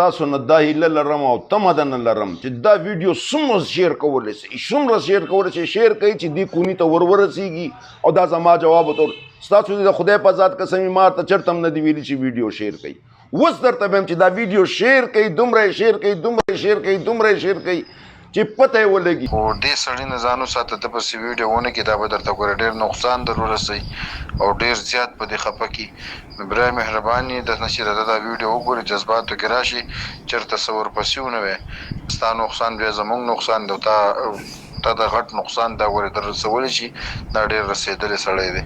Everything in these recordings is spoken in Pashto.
تاسو نه دا هیله لرم او تمه ده نه لرم چې دا ویډیو څومره شیر کولی شي څومره شیر کولی شي شیر کوي چې دې کوني ته ورسیږي او دا زما جواب وتور ستاسو د خدای په ذات قسم ما ته چرته هم نه دی ویلي چې ویډیو شیر کوي اوس درته وایم چې دا ویډیو شیر کوي دومره شیر کوي دومره شیر کوي دومره شیر کوي چې پته یې ولګي خو دې سړي نه ځان وساته ته پسې ویډیو ونه کړي دا به درته ګوره ډېر نقصان در ورسوي او ډېر زیات په دې خفه کړي نو برای مهرباني د نشي راته دا ویډیو وګوري جذباتو کې راشي چېرته څه ورپسې ونه وی ستا نقصان بیا زموږ نقصان دی تا د غټ نقصان دا ګورې در رسولی شي دا ډېر رسېدلی سړی دی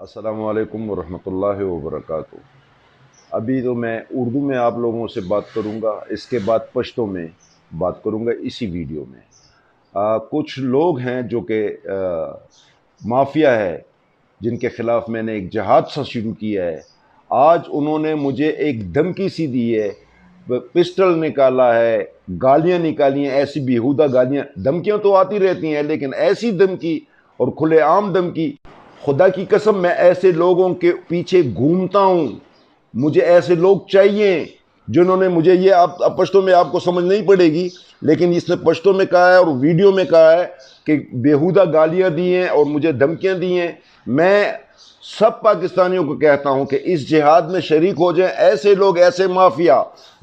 السلام علیکم ورحمۃ اللہ وبرکاتہ ابھی تو میں اردو میں آپ لوگوں سے بات کروں گا اس کے بعد پشتو میں بات کروں گا اسی ویڈیو میں کچھ لوگ ہیں جو کہ مافیا ہے جن کے خلاف میں نے ایک جہاد سا شروع کیا ہے آج انہوں نے مجھے ایک دھمکی سی دی ہے پسٹل نکالا ہے گالیاں نکالی ہیں ایسی بیہودہ گالیاں دھمکیاں تو آتی رہتی ہیں لیکن ایسی دھمکی اور کھلے عام دھمکی خدا کی قسم میں ایسے لوگوں کے پیچھے گھومتا ہوں مجھے ایسے لوگ چاہیے جنہوں نے مجھے یہ آپ پشتوں میں آپ کو سمجھ نہیں پڑے گی لیکن اس نے پشتوں میں کہا ہے اور ویڈیو میں کہا ہے کہ بیہودہ گالیاں دی ہیں اور مجھے دھمکیاں دی ہیں میں سب پاکستانیوں کو کہتا ہوں کہ اس جہاد میں شریک ہو جائیں ایسے لوگ ایسے مافیا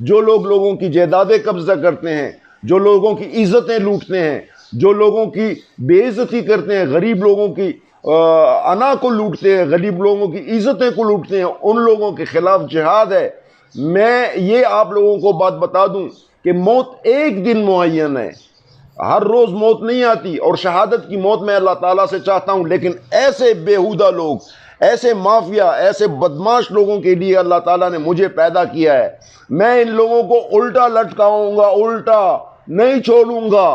جو لوگ لوگوں کی جائیدادیں قبضہ کرتے ہیں جو لوگوں کی عزتیں لوٹتے ہیں جو لوگوں کی بے عزتی کرتے ہیں غریب لوگوں کی انا کو لوٹتے ہیں غریب لوگوں کی عزتیں کو لوٹتے ہیں ان لوگوں کے خلاف جہاد ہے میں یہ آپ لوگوں کو بات بتا دوں کہ موت ایک دن معین ہے ہر روز موت نہیں آتی اور شہادت کی موت میں اللہ تعالیٰ سے چاہتا ہوں لیکن ایسے بیہودہ لوگ ایسے مافیا ایسے بدماش لوگوں کے لیے اللہ تعالیٰ نے مجھے پیدا کیا ہے میں ان لوگوں کو الٹا لٹکاؤں گا الٹا نہیں چھوڑوں گا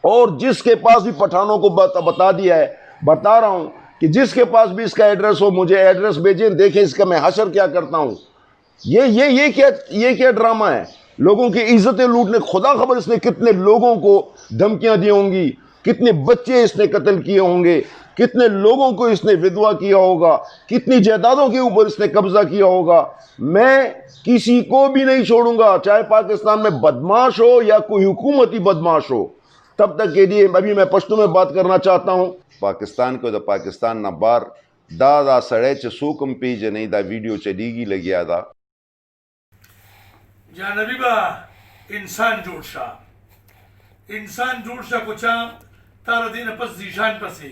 اور جس کے پاس بھی پٹھانوں کو بتا دیا ہے بتا رہا ہوں کہ جس کے پاس بھی اس کا ایڈریس ہو مجھے ایڈریس بھیجیں دیکھیں اس کا میں حشر کیا کرتا ہوں یہ کیا ڈرامہ ہے لوگوں کی عزتیں لوٹنے خدا خبر اس نے کتنے لوگوں کو دھمکیاں دی ہوں گی کتنے بچے اس نے قتل کیے ہوں گے کتنے لوگوں کو اس نے ودوا کیا ہوگا کتنی جائیدادوں کے اوپر اس نے قبضہ کیا ہوگا میں کسی کو بھی نہیں چھوڑوں گا چاہے پاکستان میں بدماش ہو یا کوئی حکومتی بدماش ہو تب تک کے لیے ابھی میں پشتو میں بات کرنا چاہتا ہوں پاکستان کو دا پاکستان نہ بار دا سڑے چسوکم پیجنی دا ویڈیو چلیگی لگیا دا جانبی با انسان جوڑ شا کچا تارا دین پس زیشان پسے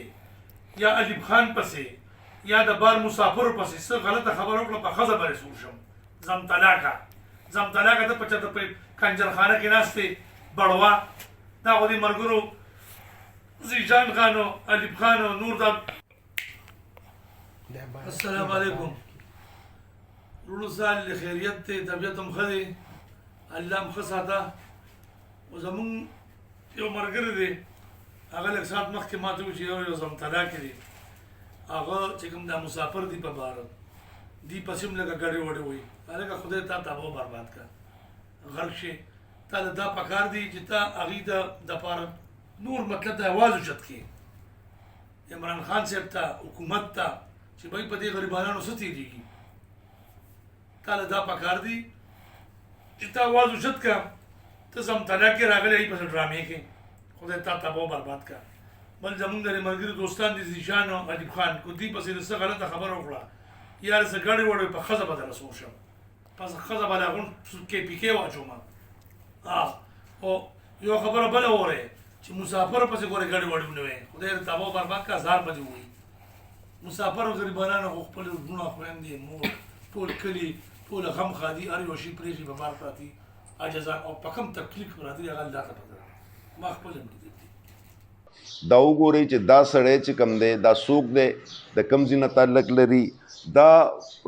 یا علیب خان پسے یا دا بار مسافر پسے سر غلط خبر اکلا پا خزا بر سوشم زم طلاقا دا پچا دا پا کنجر خانہ کی ناستے بڑوا دا خودی مرگرو زیشان خانو علیب خانو نور دا السلام علیکم رولو سال خیریت تے طبیعتم خدے اللہ مخصا تا و زمون یو مرگر دے اگر لگ ساتھ مخ کے ماتو چی یو زم طلاق دے اگر چکم دا مسافر دی پا بارا دی پسیم لگا گڑے وڑے ہوئی لگا خودے تا تابو برباد کا غرق شے تا دا پکار دی جتا اغی دا پارا نور مطلب دا آواز اچت کی عمران خان صاحب تا حکومت تا چی بھائی پتی غریبانانو ستی دیگی تا دا پکار دی جتا آواز اچت کا تا زم طلاق کے راگلے ای پس ڈرامی کے خودے تا تابو برباد کا بل زمون در مرگر دوستان دی زیشان و علیب خان کو دی پسی رسا غلط خبر اکڑا یا رسا گاڑی وڑوی پا خزا بدل سوشم پس خزا بلا غن سکے پیکے واچو ما یو خبر بلا ہو رہے چی مسافر پسی گوڑے گاڑی وڑی بنوے خودے تابو برباد کا ہزار بدی ہوئی مسافر و غریبانان کو خپل گنا خویندے مور ټول کلی ټول غم خادي هر یو شي پریږي په بار پاتې عجزا او په کم تکلیف راځي هغه الله ته پته ما خپل هم دي دا وګورئ چې دا سړی چې کم دی دا څوک دی د کوم ځای نه تعلق لري دا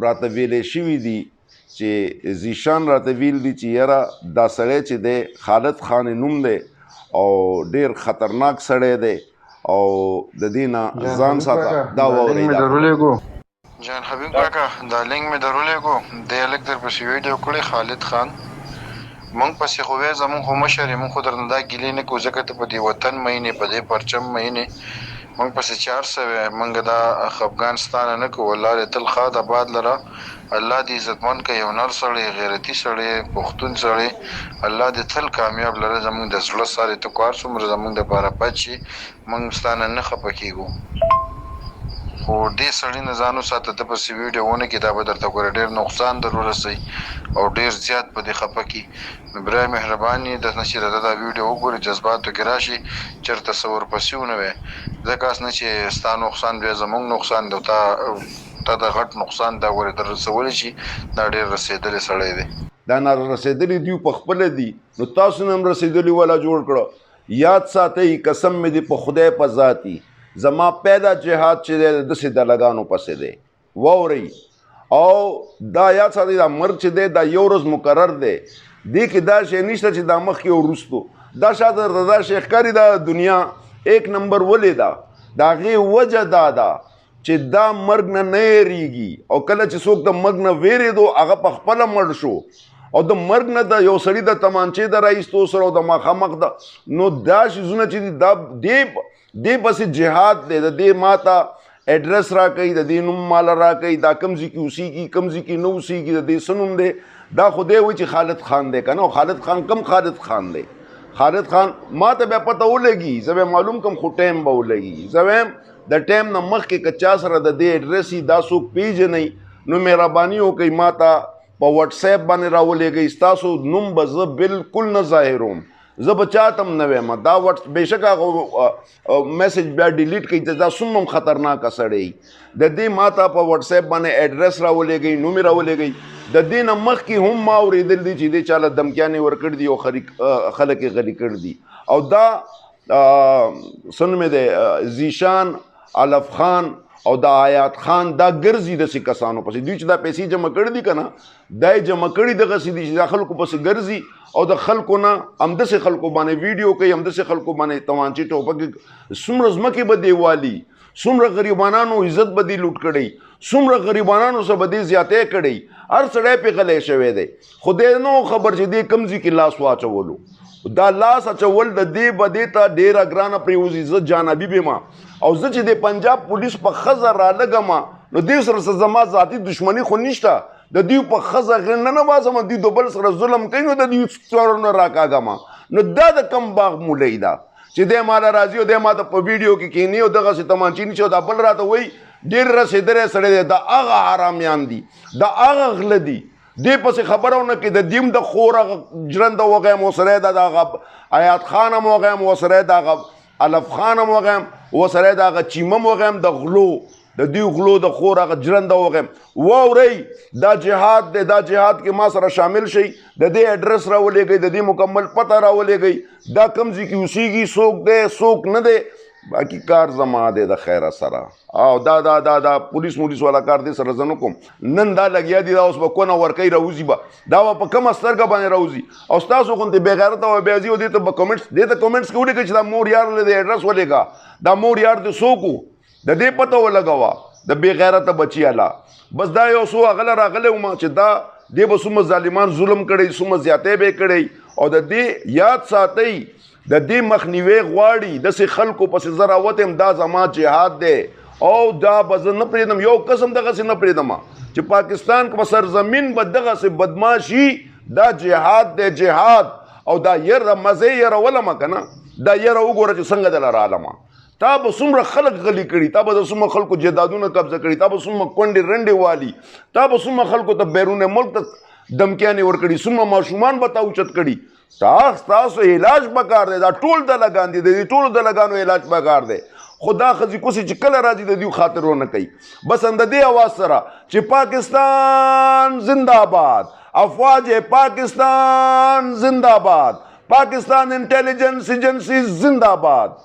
راته ویلی شوي دي چې زیشان راته ویل دي چې یاره دا سړی چې دی خالد خان نوم دی او ډېر خطرناک سړی دی او د دې نه ځان ساته دا واورئ جان حبیب کاکا دا لنک میں درولے کو دے الگ در پسی ویڈیو کڑی خالد خان منگ پسی خوبی زمون خو مشری من خود رندا گلی نے کو زکت پا دی وطن مہینے پا دی پرچم مہینے موږ پسې 400 موږ دا افغانستان نه کوو الله دې تل ښاد آباد لره الله دې عزتمن کوي یو نر سړی غیرتي سړی پښتون سړی الله دې تل کامیاب لره زموږ د زړه ساري ته کار څومره زموږ دپاره بد شي موږ ستانه نه خفه کېږو خو دې سړي نه ځان وساته ته پسې ویډیو ونه کړې دا به درته ګوره ډېر نقصان در ورسوي او ډېر زیات په دې خفه کړي نو برای مهرباني د نه چې راته دا ویډیو وګورې جذباتو کې راشي چېرته څه ورپسې ونه وی ځکه اس نه چې ستا نقصان بیا زموږ نقصان دی تا د غټ نقصان دا ورې در رسولی شي دا ډېر رسېدلی سړی دی دا نه رسېدلي دوی په خپله دي نو تاسو نه هم رسېدلي والا جوړ کړه یاد ساتئ قسم مې دې په خدای په ذاتي زما پیدا جهاد چې دی داسې دلګانو پسې دی واورئ او دا یاد ساتئ دا مرګ چې دی دا یو ورځ مقرر دی دې کې دا شی نشته چې دا مخکې او وروستو دا شاته درته دا شی ښکاري دا دنیا 1 نمبر ولې ده د هغې وجه دا ده چې دا مرګ نه یېرېږي او کله چې څوک د مرګ نه وېرېدو هغه په خپله مړ شو او د مرګ نه د یو سړي د تمانچې د راایستو سره او د مخامخ د نو دا شیزونه چې دي دا دې پسې جهاد دی د دې ماته ایډرس راکوي د دې نوم ماله راکوي دا کوم ځای کې اوسېږي کوم ځای کې نه اوسېږي د دې څه نوم دی دا خو دی وایي چې خالد خان دی که نه او خالد خان کم خالد خان دی خالد خان ما ته بیا پته ولګي زه به معلوم کم خو ټایم به ولګي زه وایم د ټایم نه مخکې که چا سره د دې ایډرس وي دا څوک پیژنئ نو مهرباني وکئ ما ته په وټساپ باندې راولېږئ ستاسو نوم به زه بالکل نه ظاهروم زه به چاته هم نه وایم دا بېشک هغه میسج بیا ډیلیټ کړئ ته دا څومره هم خطرناکه سړی د دې ما ته په وټساپ باندې ایډرس راولېږئ نوم یې راولېږئ د دې نه مخکې هم ما اورېدل دي چې دې چاله دمکیانې ورکړي دي او خلک یې غلي کړي دي او دا څه نوم یې دی زیشان علف خان او دا آیات خان دا ګرځي داسې کسانو پسې دوی چې دا پیسې جمع کړي دي که نه دا یې جمع کړي دغسې دي چې دا خلکو پسې ګرځي او د خلکو نه همداسې خلکو باندې ویډیو کوي همداسې خلکو باندې توانچې ټوپکې څومره ځمکې به دې والي څومره غریبانانو عزت به دې لوټ کړی څومره غریبانانو سره به دې زیاتی کړی هر سړی پې غلی شوی دی خو دی نه خبر چې دې کوم ځای کې لاس واچولو دا لاس اچول د دې به دې ته ډېره ګرانه پرېوځي زه جانبي بېمه او زه چې د پنجاب پولیس په ښځه رالګمه نو دوی سره زما ذاتي دشمني خو نشته د دوی په ښځه غیر نه نوازم دوی د بل سره ظلم کوي نو د دوی څورونه راکاږمه نو دا د کم باغ مولی ده چې دی ماله راځي او دی ما ته په ویډیو کې کښېني او دغسې تمانچې نیسي او دا بل راته وایي ډېر رسېدلی سړی دی دا هغه حرامیان دي دا هغه غله دي دې پسې خبره ونه کړي د دیم د خور هغه ژرنده وغیم ورسره یې د هغه آیات خان هم وغیم ورسره یې د هغه علف خان هم وغیم ورسره یې د هغه چیمه هم وغیم د غلو د دوی غلو د خور هغه ژرنده وغیم واورئ دا جهاد دی دا جهاد کې ما سره شامل شئ د دې ایډرس راولېږئ د دې مکمل پته راولېږئ دا کوم ځای کې اوسېږي څوک دی څوک نه دی باقي کار زما دی د خیره سره او دا پولیس مولیس والا کار دی سره زه نه کوم نن دا لګیا دي دا اوس به کونه ورکوي راوځي به دا به په کومه سترګه باندې راوځي او ستاسو غوندې بېغیرته او بیا ځي او دې ته به کمنټس دې ته کمنټس کې ولیکئ چې دا مور یار له دې ایډرس ولېږه دا مور یار دې څوک و د دې پته ولګوه د بېغیرته بچي الله بس دا یو څو هغه له راغلی وم چې دا دې به څومره ظالمان ظلم کړی څومره زیاتی به یې کړی او د دې یاد ساتئ د دې مخنیوی غواړي داسې خلکو پسې زه راوتم دا زما جهاد دی او دا به زه نه پرېږدم یو قسم دغسې نه پرېږدم چې پاکستان په سرزمین به دغسې بدماشي دا جهاد دی جهاد او دا یره مزه یې یرولمه که نه دا یره وګوره چې څنګه دله رالمه تا به څومره خلک غلي کړي تا به د څومره خلکو جایدادونه قبضه کړي تا به څومره کونډې رنډې والي تا به څومره خلکو ته بیرون ملک ته دمکیانې ورکړي څومره ماشومان به تا اوچت کړي ستاسو علاج پکار دی دا ټول دلګان دي د دې ټولو دلګانو علاج پکار دی خو دا ښځې کوسې چې کله راځي د دوی خاطر ونه کوي بس د دې اواز سره چې پاکستان زنده باد افواج پاکستان زنده باد پاکستان انټیلیجنس ایجنسی زنده باد